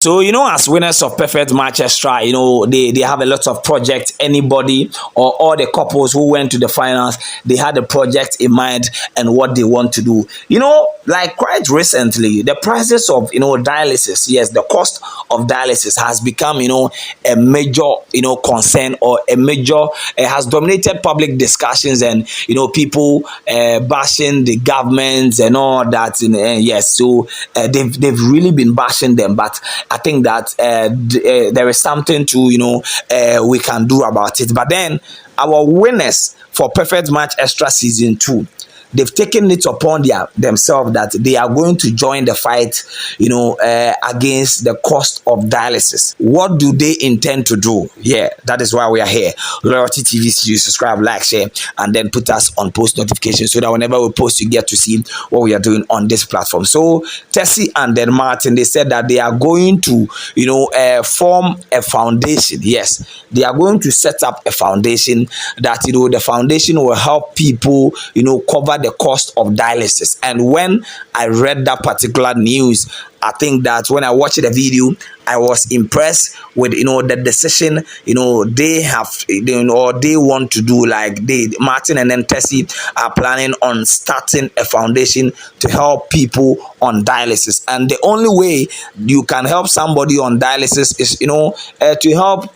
So, as winners of Perfect Match Extra, they have a lot of projects. Anybody or all the couples who went to the finals, they had a project in mind and what they want to do. Like quite recently, the prices of, dialysis, yes, the cost of dialysis has become, a major, concern, or a major, has dominated public discussions, and, people bashing the government and all that. Yes, so they've really been bashing them, but I think that there is something to we can do about it. But then our winners for Perfect Match Extra Season 2, they've taken it upon themselves that they are going to join the fight, against the cost of dialysis. What do they intend to do? Yeah, that is why we are here. Loyalty TV, subscribe, like, share, and then put us on post notifications so that whenever we post, you get to see what we are doing on this platform. So Tessy and then Martin, they said that they are going to, form a foundation. Yes, they are going to set up a foundation that, the foundation will help people, cover the cost of dialysis. And when I read that particular news, I think that when I watched the video, I was impressed with the decision they have, or they want to do. Like Martin and then Tessy are planning on starting a foundation to help people on dialysis. And the only way you can help somebody on dialysis is to help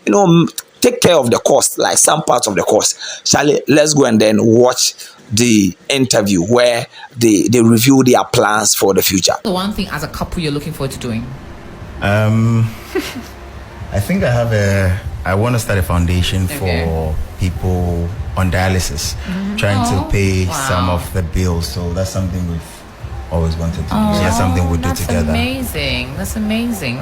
take care of the cost, like some parts of the cost. Charlie, let's go and then watch the interview where they review their plans for the future. The one thing as a couple you're looking forward to doing? I think I want to start a foundation for people on dialysis, trying to pay some of the bills. So that's something we've always wanted to do. That's something we do together. That's amazing.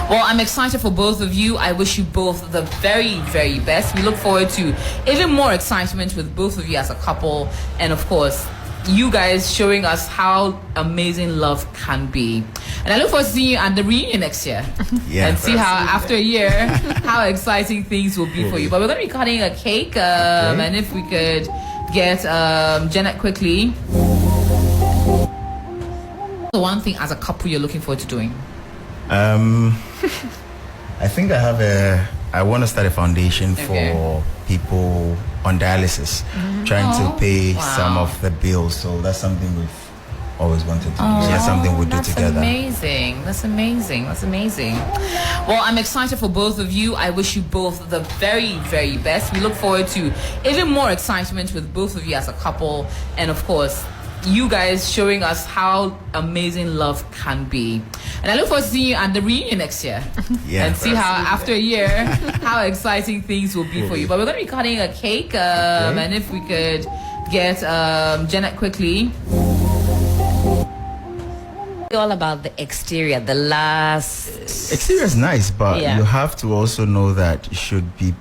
Well, I'm excited for both of you. I wish you both the very, very best. We look forward to even more excitement with both of you as a couple, and of course you guys showing us how amazing love can be. And I look forward to seeing you at the reunion next year. Yeah, and see how after a year how exciting things will be for you. But we're going to be cutting a cake, and if we could get Janet quickly. The one thing as a couple you're looking forward to doing? I think I want to start a foundation for people on dialysis, trying to pay some of the bills. So that's something we've always wanted to do. That's something we do together. That's amazing. Well, I'm excited for both of you. I wish you both the very, very best. We look forward to even more excitement with both of you as a couple, and of course you guys showing us how amazing love can be. And I look forward to seeing you at the reunion next year. And see how after a year how exciting things will be for you. But we're going to be cutting a cake, and if we could get Janet quickly. All about the exterior, the last exterior is nice, but you have to also know that you should be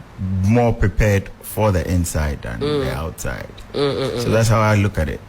more prepared for the inside than the outside. So that's how I look at it.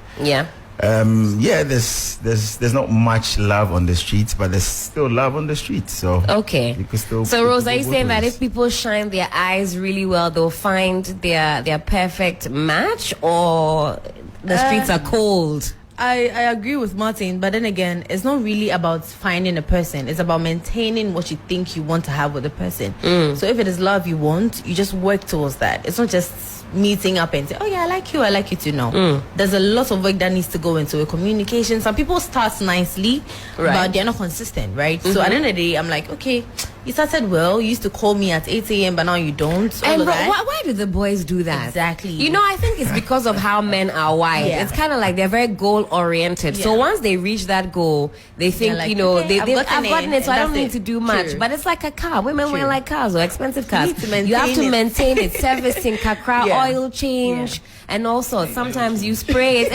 There's not much love on the streets, but there's still love on the streets. So you can still. So Rose, are you saying that if people shine their eyes really well, they'll find their perfect match, or the streets are cold? I agree with Martin, but then again, it's not really about finding a person. It's about maintaining what you think you want to have with a person. So if it is love you want, you just work towards that. It's not just meeting up and say, oh yeah, I like you too. No, there's a lot of work that needs to go into it. Communication. Some people start nicely, but they're not consistent, right? So at the end of the day, I'm like, okay, you started well. You used to call me at 8 a.m., but now you don't. And why do the boys do that? Exactly. I think it's because of how men are wired. It's kind of like they're very goal oriented. So once they reach that goal, they think, like, I've gotten it, so I don't need to do much. True. But it's like a car. Women wear like cars or expensive cars. You have to maintain it, servicing, kakra, oil change, and also sometimes you spray it.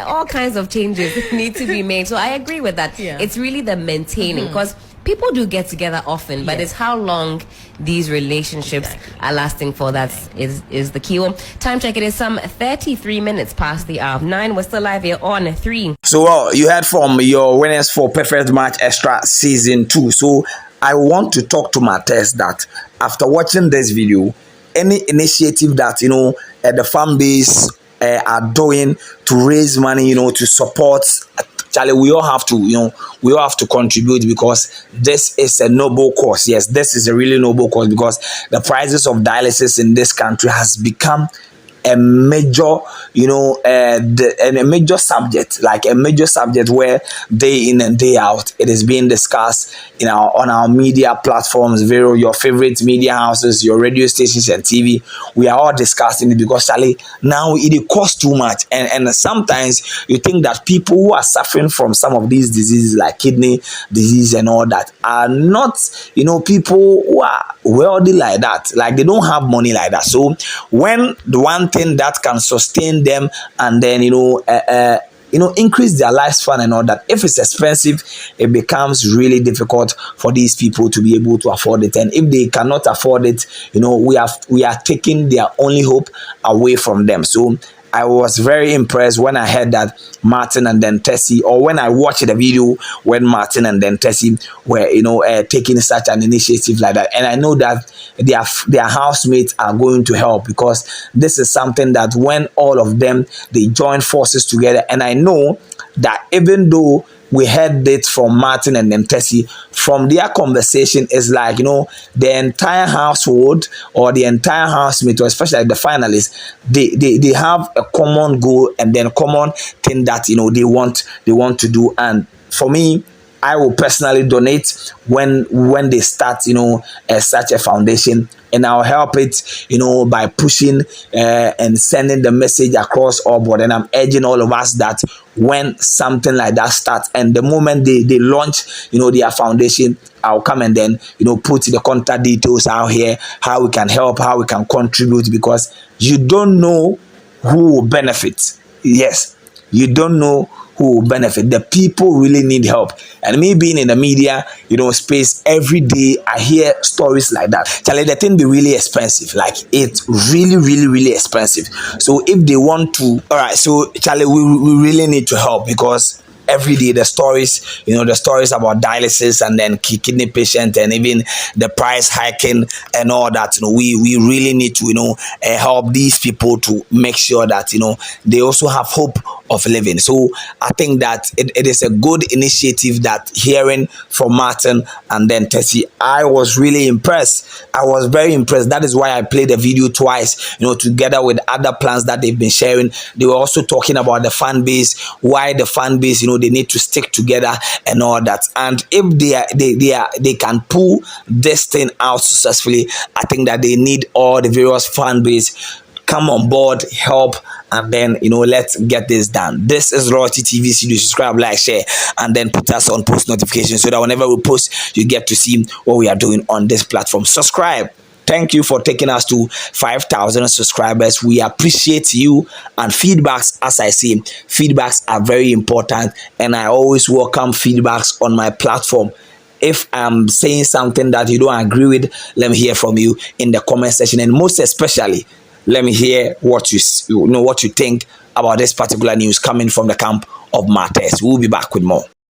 All kinds of changes need to be made. So I agree with that. It's really the maintaining, because people do get together often, but it's how long these relationships are lasting for that is the key one. Time check, it is some 33 minutes past the hour of 9. We're still live here on 3. So you heard from your winners for Perfect Match Extra Season 2. So I want to talk to Matthias that after watching this video, any initiative that the fan base are doing to raise money, to support Charlie, we all have to, we all have to contribute, because this is a noble cause. Yes, this is a really noble cause, because the prices of dialysis in this country has become a major, and a major subject, like a major subject where day in and day out it is being discussed on our media platforms, your favorite media houses, your radio stations and TV. We are all discussing it, because Charlie, now it costs too much, and sometimes you think that people who are suffering from some of these diseases like kidney disease and all that are not, people who are wealthy like that, like they don't have money like that. So when the one thing that can sustain them and then increase their lifespan and all that, if it's expensive, it becomes really difficult for these people to be able to afford it. And if they cannot afford it, we are taking their only hope away from them. So I was very impressed when I heard that Martin and then Tessy, or when I watched the video when Martin and then Tessy were, taking such an initiative like that. And I know that their housemates are going to help, because this is something that when all of them, they join forces together. And I know that even though we heard it from Martin and then Tessy, from their conversation, is like, the entire household or the entire housemate, or especially like the finalists, they have a common goal and then common thing that they want to do. And for me, I will personally donate when they start, such a foundation, and I'll help it, by pushing and sending the message across all board. And I'm urging all of us that when something like that starts, and the moment they launch, their foundation, I'll come and then, put the contact details out here, how we can help, how we can contribute, because you don't know who will benefit. Yes, you don't know who will benefit. The people really need help. And me being in the media, space, every day I hear stories like that. Charlie, the thing be really expensive. Like, it's really, really, really expensive. So if they want to, all right, so Charlie, we really need to help, because every day the stories about dialysis and then kidney patients, and even the price hiking and all that, we really need to help these people to make sure that they also have hope of living. So I think that it is a good initiative, that hearing from Martin and then Tessy, I was really impressed. I was very impressed. That is why I played the video twice, together with other plans that they've been sharing. They were also talking about the fan base, why the fan base, they need to stick together and all that. And if they can pull this thing out successfully, I think that they need all the various fan base come on board, help, and then let's get this done. This is Royalty TV. So you subscribe, like, share, and then put us on post notifications, so that whenever we post, you get to see what we are doing on this platform. Subscribe. Thank you for taking us to 5,000 subscribers. We appreciate you, and feedbacks, as I say, feedbacks are very important, and I always welcome feedbacks on my platform. If I'm saying something that you don't agree with, let me hear from you in the comment section, and most especially, let me hear what you think about this particular news coming from the camp of Martes. We'll be back with more.